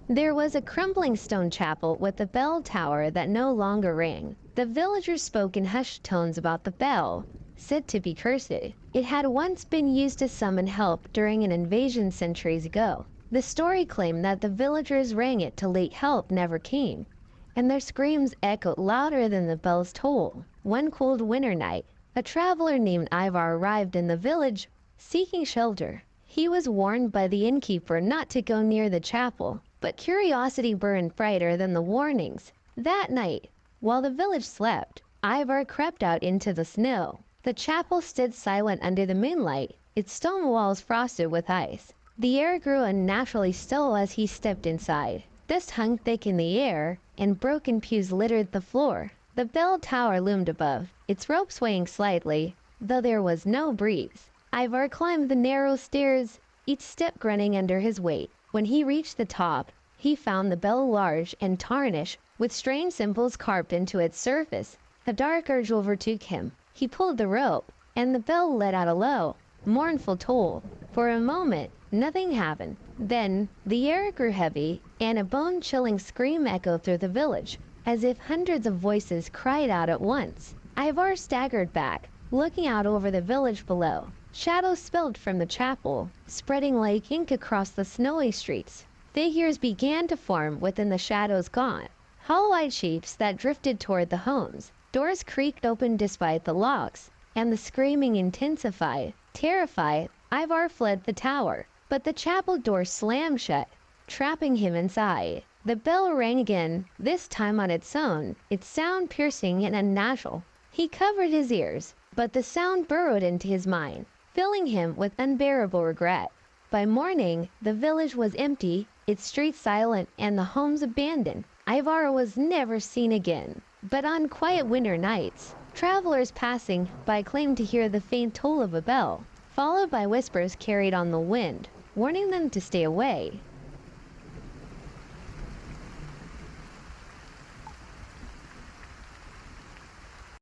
There was a crumbling stone chapel with a bell tower that no longer rang. The villagers spoke in hushed tones about the bell, said to be cursed. It had once been used to summon help during an invasion centuries ago. The story claimed that the villagers rang it till late help never came, and their screams echoed louder than the bell's toll. One cold winter night, a traveler named Ivar arrived in the village seeking shelter. He was warned by the innkeeper not to go near the chapel, but curiosity burned brighter than the warnings. That night, while the village slept, Ivar crept out into the snow. The chapel stood silent under the moonlight, its stone walls frosted with ice. The air grew unnaturally still as he stepped inside. Dust hung thick in the air, and broken pews littered the floor. The bell tower loomed above, its rope swaying slightly, though there was no breeze. Ivar climbed the narrow stairs, each step grunting under his weight. When he reached the top, he found the bell large and tarnished, with strange symbols carved into its surface. A dark urge overtook him. He pulled the rope, and the bell let out a low, mournful toll. For a moment, nothing happened. Then, the air grew heavy, and a bone-chilling scream echoed through the village, as if hundreds of voices cried out at once. Ivar staggered back, looking out over the village below. Shadows spilled from the chapel, spreading like ink across the snowy streets. Figures began to form within the shadows gone, hollow-eyed shapes that drifted toward the homes. Doors creaked open despite the locks, and the screaming intensified. Terrified, Ivar fled the tower, but the chapel door slammed shut, trapping him inside. The bell rang again, this time on its own, its sound piercing and unnatural. He covered his ears, but the sound burrowed into his mind, filling him with unbearable regret. By morning, the village was empty, its streets silent, and the homes abandoned. Ivar was never seen again. But on quiet winter nights, travelers passing by claimed to hear the faint toll of a bell, followed by whispers carried on the wind, warning them to stay away.